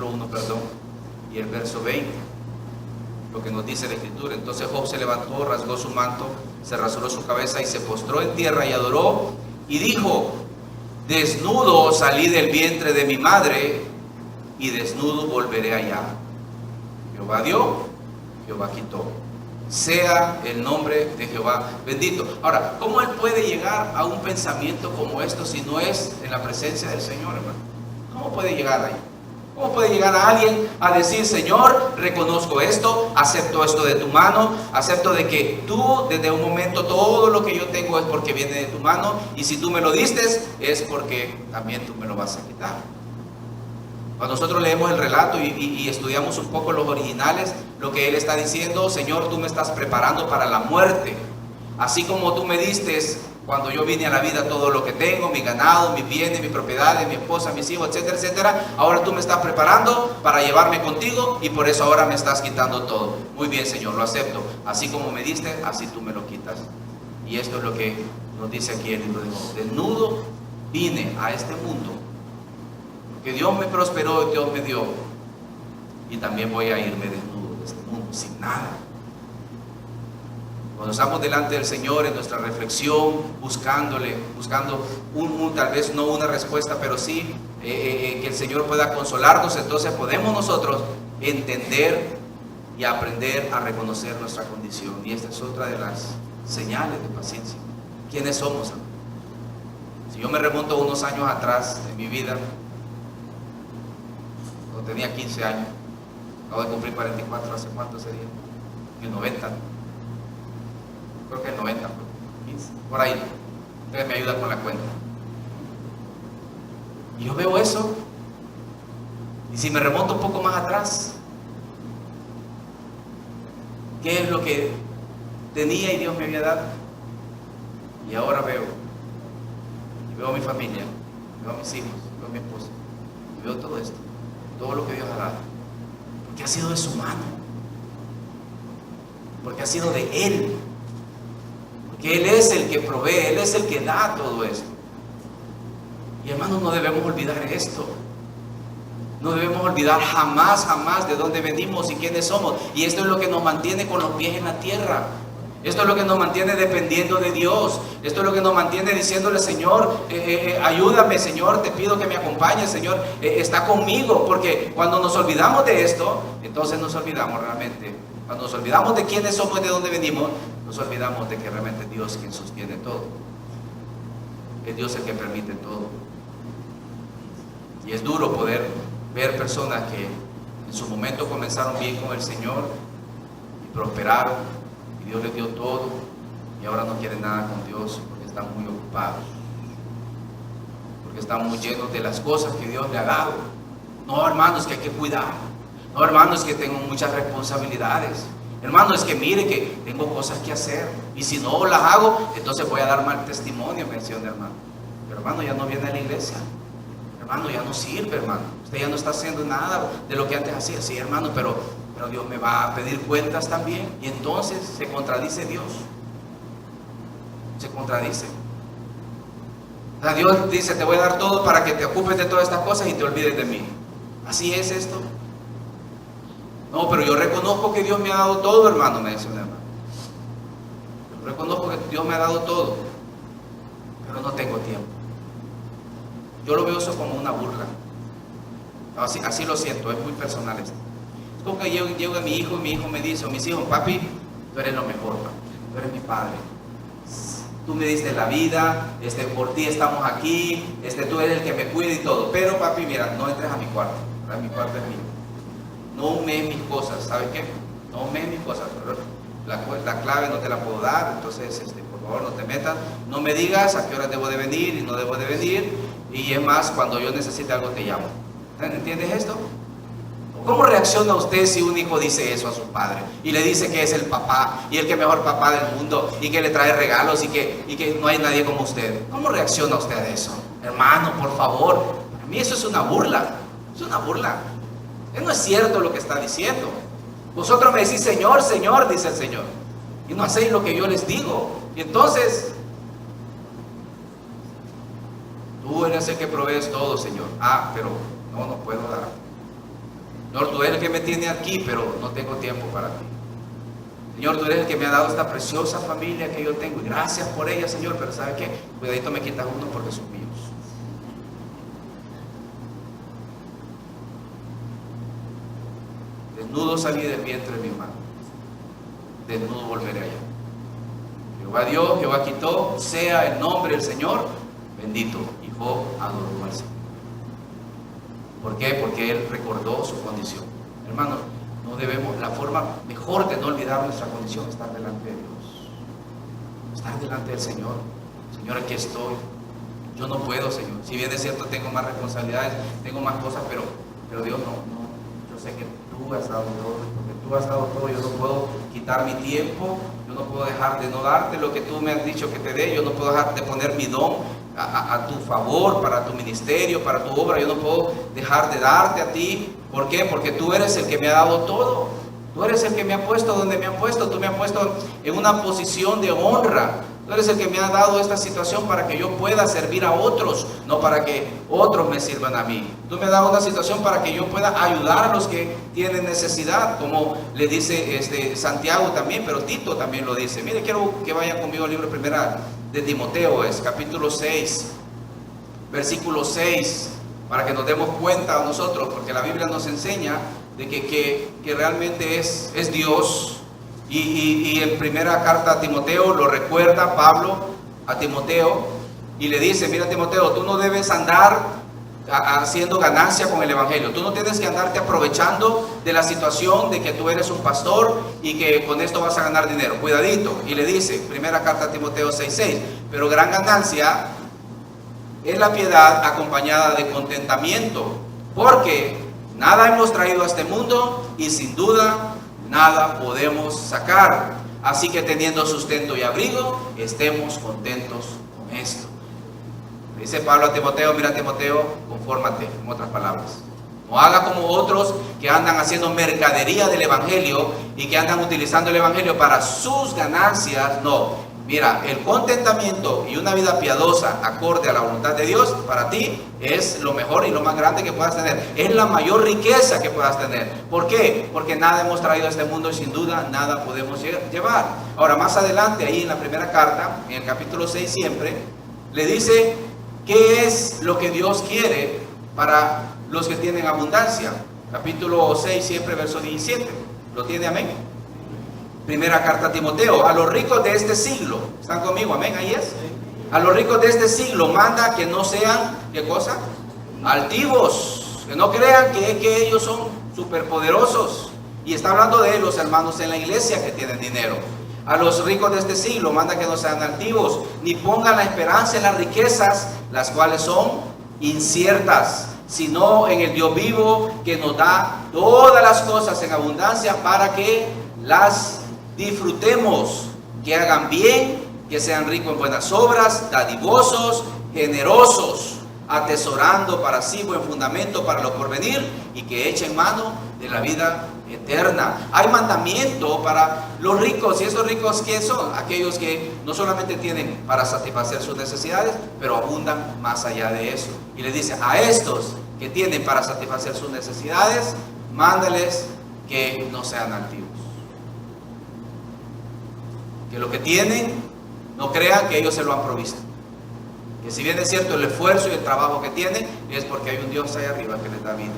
1, y el verso 20. Lo que nos dice la Escritura. Entonces Job se levantó, rasgó su manto, se rasuró su cabeza y se postró en tierra y adoró y dijo: desnudo salí del vientre de mi madre y desnudo volveré allá. Jehová dio, Jehová quitó. Sea el nombre de Jehová bendito. Ahora, ¿cómo él puede llegar a un pensamiento como esto si no es en la presencia del Señor, hermano? ¿Cómo puede llegar ahí? ¿Cómo puede llegar a alguien a decir: Señor, reconozco esto, acepto esto de tu mano, acepto de que tú desde un momento todo lo que yo tengo es porque viene de tu mano, y si tú me lo diste es porque también tú me lo vas a quitar? Cuando nosotros leemos el relato y estudiamos un poco los originales, lo que él está diciendo: Señor, tú me estás preparando para la muerte, así como tú me diste cuando yo vine a la vida todo lo que tengo, mi ganado, mis bienes, mis propiedades, mi esposa, mis hijos, etcétera, etcétera. Ahora tú me estás preparando para llevarme contigo y por eso ahora me estás quitando todo. Muy bien, Señor, lo acepto. Así como me diste, así tú me lo quitas. Y esto es lo que nos dice aquí el libro de Job. Desnudo vine a este mundo, porque Dios me prosperó y Dios me dio. Y también voy a irme desnudo de este mundo, sin nada. Cuando estamos delante del Señor en nuestra reflexión, buscando tal vez no una respuesta, pero sí que el Señor pueda consolarnos, entonces podemos nosotros entender y aprender a reconocer nuestra condición. Y esta es otra de las señales de paciencia. ¿Quiénes somos? Si yo me remonto unos años atrás en mi vida, cuando tenía 15 años, acabo de cumplir 44, ¿hace cuánto sería? En el 90. Creo que el 90, 15, por ahí. Ustedes me ayudan con la cuenta. Y yo veo eso. Y si me remonto un poco más atrás, ¿qué es lo que tenía y Dios me había dado? Y ahora veo. Y veo a mi familia, veo a mis hijos, veo a mi esposa. Y veo todo esto. Todo lo que Dios ha dado. Porque ha sido de su mano. Porque ha sido de Él. Que Él es el que provee, Él es el que da todo esto. Y hermanos, no debemos olvidar esto. No debemos olvidar jamás de dónde venimos y quiénes somos. Y esto es lo que nos mantiene con los pies en la tierra. Esto es lo que nos mantiene dependiendo de Dios. Esto es lo que nos mantiene diciéndole: Señor, ayúdame, Señor, te pido que me acompañes, Señor, está conmigo. Porque cuando nos olvidamos de esto, entonces nos olvidamos realmente. Cuando nos olvidamos de quiénes somos y de dónde venimos, nos olvidamos de que realmente Dios es quien sostiene todo. Es Dios el que permite todo. Y es duro poder ver personas que en su momento comenzaron bien con el Señor y prosperaron y Dios les dio todo y ahora no quieren nada con Dios porque están muy ocupados, porque están muy llenos de las cosas que Dios le ha dado. No, hermanos, que hay que cuidar. No, hermanos, que tengo muchas responsabilidades. Hermano, es que mire que tengo cosas que hacer y si no las hago, entonces voy a dar mal testimonio, menciona hermano. Pero hermano, ya no viene a la iglesia. Hermano, ya no sirve, hermano. Usted ya no está haciendo nada de lo que antes hacía. Sí, hermano, pero Dios me va a pedir cuentas también. Y entonces se contradice Dios. Se contradice. O sea, Dios dice: te voy a dar todo para que te ocupes de todas estas cosas y te olvides de mí. Así es esto. No, pero yo reconozco que Dios me ha dado todo, hermano, me dice un hermano. Yo reconozco que Dios me ha dado todo, pero no tengo tiempo. Yo lo veo eso como una burla. Así lo siento, es muy personal esto. Es como que llego a mi hijo y mi hijo me dice, o mis hijos: papi, tú eres lo mejor, papi, tú eres mi padre. Tú me diste la vida, por ti estamos aquí, tú eres el que me cuida y todo. Pero papi, mira, no entres a mi cuarto, mi cuarto es mío. No humees mis cosas, ¿sabes qué? No humees mis cosas. La clave no te la puedo dar, entonces por favor no te metas. No me digas a qué hora debo de venir y no debo de venir. Y es más, cuando yo necesite algo te llamo. ¿Entiendes esto? ¿Cómo reacciona usted si un hijo dice eso a su padre? Y le dice que es el papá y el que mejor papá del mundo y que le trae regalos y que no hay nadie como usted. ¿Cómo reacciona usted a eso? Hermano, por favor, a mí eso es una burla. Es una burla. No es cierto lo que está diciendo. Vosotros me decís Señor, Señor, dice el Señor, y no hacéis lo que yo les digo. Y entonces, tú eres el que provees todo, Señor. Pero no puedo dar. Señor, tú eres el que me tiene aquí, pero no tengo tiempo para ti. Señor, tú eres el que me ha dado esta preciosa familia que yo tengo. Y gracias por ella, Señor, pero ¿sabe qué? Cuidadito me quitas uno porque son míos. Desnudo salí del vientre de mi madre. Desnudo volveré allá. Jehová dio, Jehová quitó, sea el nombre del Señor bendito. Y Job adoró al Señor. ¿Por qué? Porque él recordó su condición. Hermanos, no debemos, la forma mejor de no olvidar nuestra condición es estar delante de Dios. Estar delante del Señor. Señor, aquí estoy. Yo no puedo, Señor. Si bien es cierto, tengo más responsabilidades, tengo más cosas, pero Dios no. Yo sé que tú has dado todo, porque tú has dado todo. Yo no puedo quitar mi tiempo, yo no puedo dejar de no darte lo que tú me has dicho que te dé, yo no puedo dejar de poner mi don a tu favor, para tu ministerio, para tu obra. Yo no puedo dejar de darte a ti. ¿Por qué? Porque tú eres el que me ha dado todo. Tú eres el que me ha puesto donde me ha puesto. Tú me has puesto en una posición de honra. Tú eres el que me ha dado esta situación para que yo pueda servir a otros, no para que otros me sirvan a mí. Tú me has dado una situación para que yo pueda ayudar a los que tienen necesidad, como le dice Santiago también, pero Tito también lo dice. Mire, quiero que vayan conmigo al libro primera de Timoteo, es capítulo 6, versículo 6, para que nos demos cuenta nosotros, porque la Biblia nos enseña de que realmente es Dios. Y en primera carta a Timoteo lo recuerda Pablo a Timoteo y le dice: mira, Timoteo, tú no debes andar haciendo ganancia con el evangelio. Tú no tienes que andarte aprovechando de la situación de que tú eres un pastor y que con esto vas a ganar dinero. Cuidadito. Y le dice, primera carta a Timoteo 6:6, pero gran ganancia es la piedad acompañada de contentamiento, porque nada hemos traído a este mundo y sin duda nada podemos sacar. Así que teniendo sustento y abrigo, estemos contentos con esto. Dice Pablo a Timoteo: mira, Timoteo, confórmate, en otras palabras. No haga como otros que andan haciendo mercadería del evangelio y que andan utilizando el evangelio para sus ganancias. No, mira, el contentamiento y una vida piadosa acorde a la voluntad de Dios para ti es lo mejor y lo más grande que puedas tener. Es la mayor riqueza que puedas tener. ¿Por qué? Porque nada hemos traído a este mundo y sin duda nada podemos llevar. Ahora, más adelante, ahí en la primera carta, en el capítulo 6 siempre, le dice qué es lo que Dios quiere para los que tienen abundancia. Capítulo 6 siempre, verso 17. ¿Lo tiene? Amén. Primera carta a Timoteo: a los ricos de este siglo, ¿están conmigo? Amén, ahí es. A los ricos de este siglo manda que no sean, ¿qué cosa? Altivos, que no crean que ellos son superpoderosos. Y está hablando de los hermanos en la iglesia que tienen dinero. A los ricos de este siglo manda que no sean altivos, ni pongan la esperanza en las riquezas, las cuales son inciertas, sino en el Dios vivo, que nos da todas las cosas en abundancia para que las disfrutemos, que hagan bien, que sean ricos en buenas obras, dadivosos, generosos, atesorando para sí buen fundamento para lo porvenir, y que echen mano de la vida eterna. Hay mandamiento para los ricos. ¿Y estos ricos qué son? Aquellos que no solamente tienen para satisfacer sus necesidades, pero abundan más allá de eso. Y le dice a estos que tienen para satisfacer sus necesidades, mándales que no sean altivos. Que lo que tienen, no crean que ellos se lo han provisto. Que si bien es cierto el esfuerzo y el trabajo que tienen, es porque hay un Dios ahí arriba que les da vida.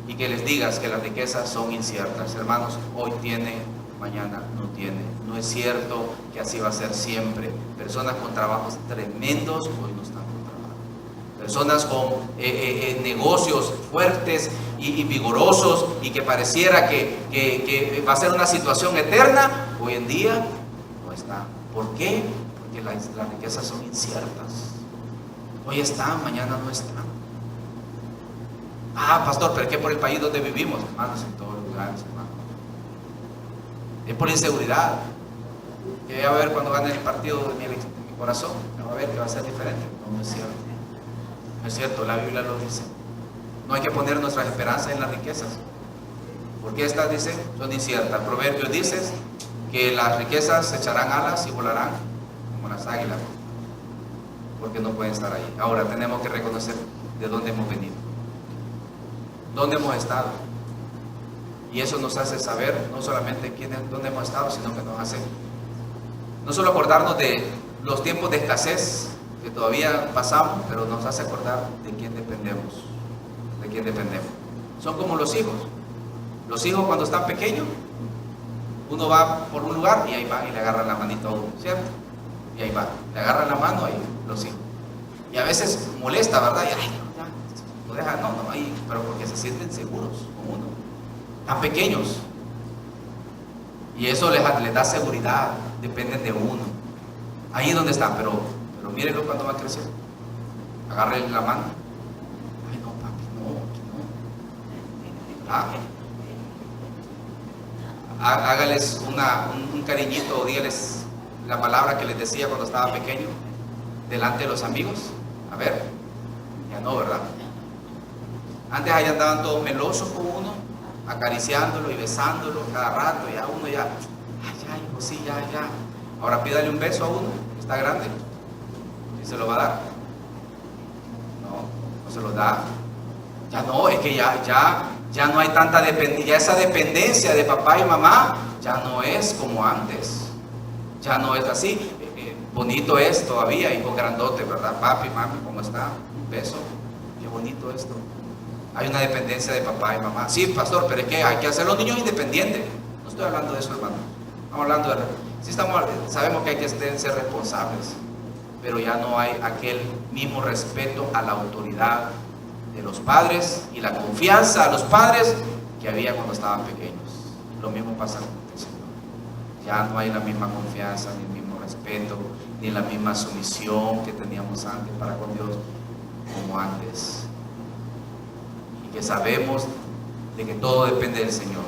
Y que les digas que las riquezas son inciertas. Hermanos, hoy tiene, mañana no tiene. No es cierto que así va a ser siempre. Personas con trabajos tremendos hoy no están con trabajo. Personas con negocios fuertes y vigorosos y que pareciera que va a ser una situación eterna, hoy en día no está. ¿Por qué? Porque las riquezas son inciertas. Hoy están, mañana no están. Ah, pastor, pero es que por el país donde vivimos, hermanos, en todos los lugares, hermano. Es por inseguridad. Que va a ver cuando gane el partido de mi corazón, va a ver que va a ser diferente. No, no es cierto. No es cierto, la Biblia lo dice. No hay que poner nuestras esperanzas en las riquezas, porque estas, dicen, son inciertas. Proverbios dice que las riquezas echarán alas y volarán como las águilas, porque no pueden estar ahí. Ahora tenemos que reconocer de dónde hemos venido, dónde hemos estado, y eso nos hace saber no solamente dónde hemos estado, sino que nos hace no solo acordarnos de los tiempos de escasez que todavía pasamos, pero nos hace acordar de quién dependemos, de quién dependemos. Son como los hijos. Los hijos cuando están pequeños, uno va por un lugar y ahí va y le agarran la manito a uno, ¿cierto? Y ahí va, le agarran la mano ahí los hijos. Y a veces molesta, ¿verdad? Y ay, no, ya, lo dejan, no, ahí, pero porque se sienten seguros con uno. Tan pequeños. Y eso les da seguridad, dependen de uno. Ahí es donde están, pero mírenlo cuando va a crecer. Agárrenle la mano. Ay, no, papi, no, aquí no. Hágales un cariñito o dígales la palabra que les decía cuando estaba pequeño, delante de los amigos. A ver, ya no, ¿verdad? Antes allá andaban todos melosos con uno, acariciándolo y besándolo cada rato, ya uno ya, ay, ya, hijo, sí, ya. Ahora pídale un beso a uno, que está grande, y se lo va a dar. No se lo da. Ya no, es que ya no hay tanta dependencia, ya esa dependencia de papá y mamá ya no es como antes, ya no es así. Bonito es todavía, hijo grandote, ¿verdad? Papi, mami, ¿cómo está? Un beso, qué bonito esto. Hay una dependencia de papá y mamá. Sí, pastor, pero es que hay que hacer los niños independientes. No estoy hablando de eso, hermano. Estamos hablando de... Sí, sabemos que hay que ser responsables, pero ya no hay aquel mismo respeto a la autoridad de los padres y la confianza a los padres que había cuando estaban pequeños. Lo mismo pasa con el Señor. Ya no hay la misma confianza, ni el mismo respeto, ni la misma sumisión que teníamos antes para con Dios como antes. Que sabemos de que todo depende del Señor.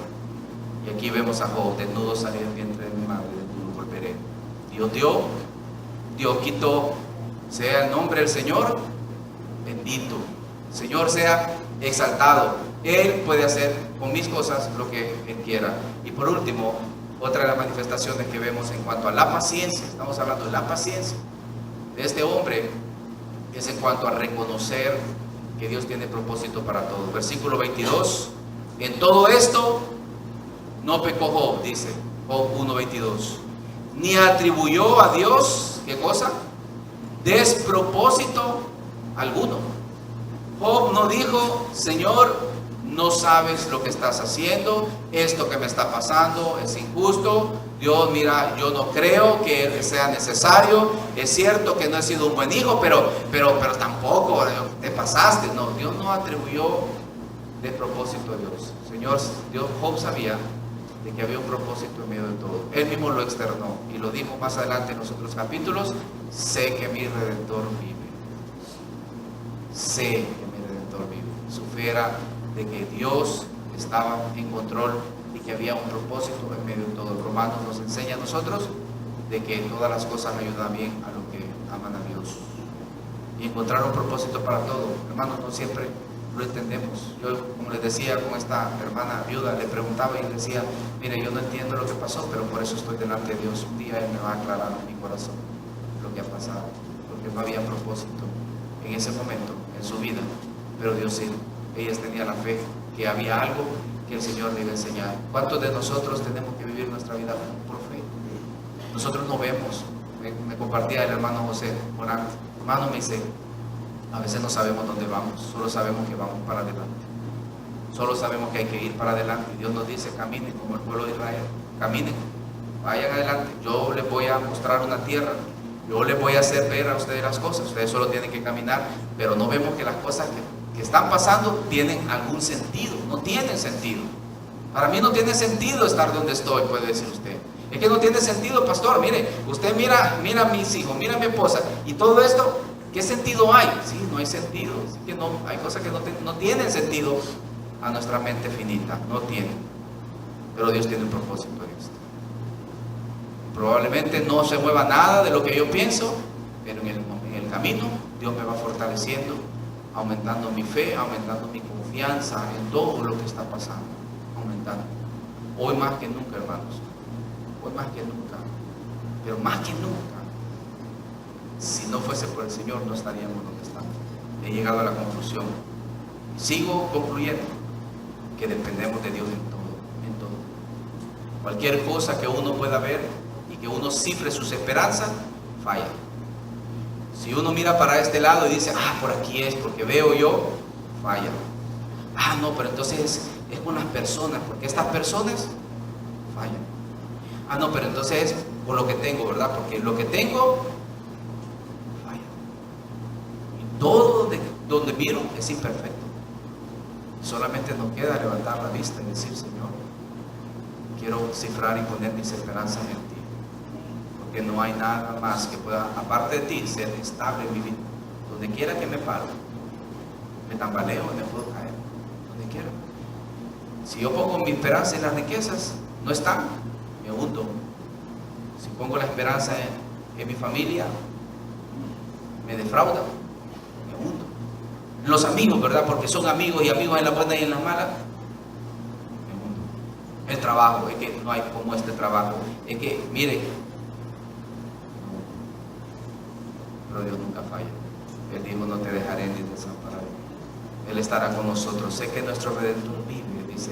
Y aquí vemos a Job: desnudo salí del vientre de mi madre, desnudo volveré. Dios dio, Dios quitó. Sea el nombre del Señor bendito. El Señor sea exaltado. Él puede hacer con mis cosas lo que Él quiera. Y por último, otra de las manifestaciones que vemos en cuanto a la paciencia, estamos hablando de la paciencia de este hombre, es en cuanto a reconocer que Dios tiene propósito para todo. Versículo 22. En todo esto no pecó Job, dice Job 1:22, ni atribuyó a Dios, ¿qué cosa? Despropósito alguno. Job no dijo: Señor, no sabes lo que estás haciendo, esto que me está pasando es injusto. Dios, mira, yo no creo que sea necesario. Es cierto que no he sido un buen hijo, pero tampoco te pasaste. No, Dios no atribuyó despropósito a Dios. Señor, Job sabía de que había un propósito en medio de todo. Él mismo lo externó y lo dijo más adelante en los otros capítulos: sé que mi Redentor vive. Sé que mi Redentor vive. Su fe era de que Dios estaba en control y que había un propósito en medio de todo. Romanos nos enseña a nosotros de que todas las cosas ayudan bien a los que aman a Dios. Y encontrar un propósito para todo, hermanos, no siempre lo entendemos. Yo, como les decía con esta hermana viuda, le preguntaba y le decía: mire, yo no entiendo lo que pasó, pero por eso estoy delante de Dios. Un día Él me va a aclarar en mi corazón lo que ha pasado, porque no había propósito en ese momento en su vida, pero Dios sí. Ellas tenían la fe que había algo que el Señor le iba a enseñar. ¿Cuántos de nosotros tenemos que vivir nuestra vida por fe? Nosotros no vemos. Me compartía el hermano José Morán. Hermano, me dice: a veces no sabemos dónde vamos, solo sabemos que vamos para adelante. Solo sabemos que hay que ir para adelante. Dios nos dice: caminen como el pueblo de Israel. Caminen, vayan adelante. Yo les voy a mostrar una tierra. Yo les voy a hacer ver a ustedes las cosas. Ustedes solo tienen que caminar, pero no vemos que las cosas que están pasando tienen algún sentido. No tienen sentido. Para mí no tiene sentido estar donde estoy, puede decir usted. Es que no tiene sentido, pastor. Mire, usted mira a mis hijos, mira a mi esposa, y todo esto, ¿Qué sentido hay? Sí, no hay sentido. Así que no, hay cosas que no tienen sentido a nuestra mente finita, no tienen. Pero Dios tiene un propósito en esto. Probablemente no se mueva nada de lo que yo pienso, pero en el camino Dios me va fortaleciendo, aumentando mi fe, aumentando mi confianza en todo lo que está pasando, aumentando. Hoy más que nunca, hermanos, hoy más que nunca, pero más que nunca, si no fuese por el Señor no estaríamos donde estamos. He llegado a la conclusión, sigo concluyendo, que dependemos de Dios en todo, en todo. Cualquier cosa que uno pueda ver y que uno cifre sus esperanzas, falla. Si uno mira para este lado y dice, por aquí es, porque veo yo, falla. No, pero entonces es con las personas, porque estas personas fallan. No, pero entonces es por lo que tengo, ¿verdad? Porque lo que tengo falla. Y todo donde miro es imperfecto. Solamente nos queda levantar la vista y decir, Señor, quiero cifrar y poner mis esperanzas en ti. Porque no hay nada más que pueda, aparte de ti, ser estable en mi vida. Donde quiera que me paro, me tambaleo y me puedo caer. Donde quiera. Si yo pongo mi esperanza en las riquezas, no están, me hundo. Si pongo la esperanza en mi familia, me defrauda, me hundo. Los amigos, ¿verdad? Porque son amigos y amigos en la buena y en la mala, me hundo. El trabajo, es que no hay como este trabajo. Es que, mire, pero Dios nunca falla. Él dijo, no te dejaré ni desampararé. Él estará con nosotros. Sé que nuestro Redentor vive, dice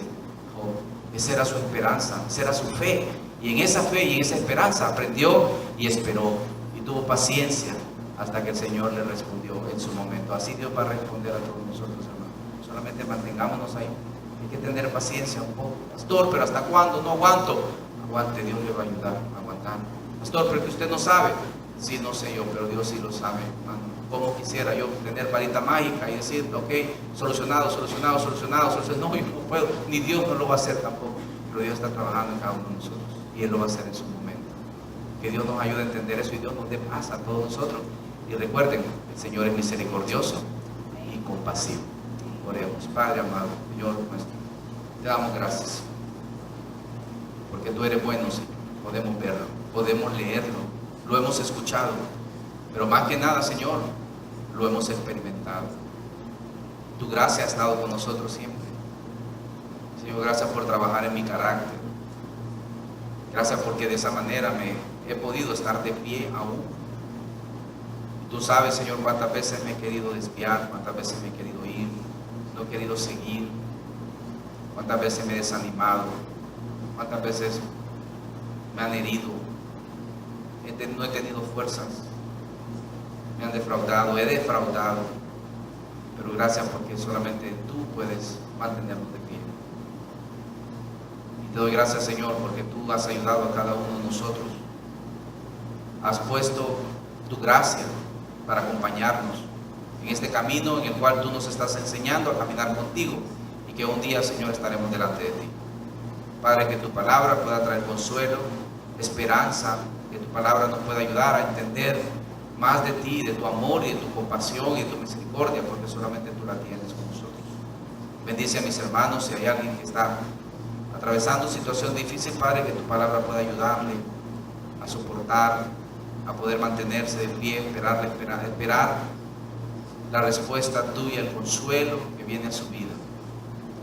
Job. Esa era su esperanza, esa era su fe. Y en esa fe y en esa esperanza aprendió y esperó. Y tuvo paciencia hasta que el Señor le respondió en su momento. Así Dios va a responder a todos nosotros, hermanos. Solamente mantengámonos ahí. Hay que tener paciencia un poco. Pastor, pero ¿hasta cuándo? No aguanto. Aguante, Dios le va a ayudar a aguantar. Pastor, pero que usted no sabe. Sí, no sé yo, pero Dios sí lo sabe, hermano. Como quisiera yo tener varita mágica y decir, ok, solucionado. No, yo no puedo, ni Dios no lo va a hacer tampoco. Pero Dios está trabajando en cada uno de nosotros y Él lo va a hacer en su momento. Que Dios nos ayude a entender eso y Dios nos dé paz a todos nosotros. Y recuerden, el Señor es misericordioso y compasivo. Oremos. Padre amado, Señor nuestro, te damos gracias. Porque tú eres bueno, Señor. Podemos verlo, podemos leerlo. Lo hemos escuchado, pero más que nada, Señor, lo hemos experimentado. Tu gracia ha estado con nosotros siempre. Señor, gracias por trabajar en mi carácter. Gracias porque de esa manera me he podido estar de pie aún. Tú sabes, Señor, cuántas veces me he querido desviar, cuántas veces me he querido ir, no he querido seguir, cuántas veces me he desanimado, cuántas veces me han herido. No he tenido fuerzas, me han defraudado, he defraudado, pero gracias porque solamente tú puedes mantenernos de pie. Y te doy gracias, Señor, porque tú has ayudado a cada uno de nosotros, has puesto tu gracia para acompañarnos en este camino en el cual tú nos estás enseñando a caminar contigo y que un día, Señor, estaremos delante de ti. Padre, que tu palabra pueda traer consuelo, esperanza, que tu palabra nos pueda ayudar a entender más de ti, de tu amor y de tu compasión y de tu misericordia, porque solamente tú la tienes con nosotros. Bendice a mis hermanos, si hay alguien que está atravesando una situación difícil, Padre, que tu palabra pueda ayudarle a soportar, a poder mantenerse de pie, esperar la respuesta tuya, el consuelo que viene a su vida.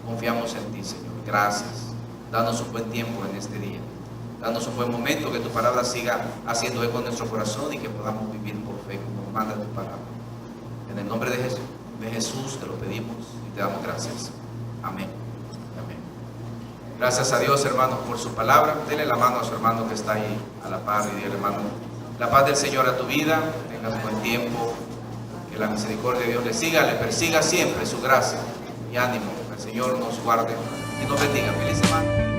Confiamos en ti, Señor. Gracias. Danos un buen tiempo en este día. Danos un buen momento, que tu palabra siga haciendo eco en nuestro corazón y que podamos vivir por fe como manda tu palabra. En el nombre de Jesús te lo pedimos y te damos gracias. Amén. Amén. Gracias a Dios, hermanos, por su palabra. Dele la mano a su hermano que está ahí a la par y dile, hermano, la paz del Señor a tu vida. Tengas buen tiempo. Que la misericordia de Dios le siga, le persiga siempre su gracia y ánimo. Que el Señor nos guarde y nos bendiga. Feliz semana.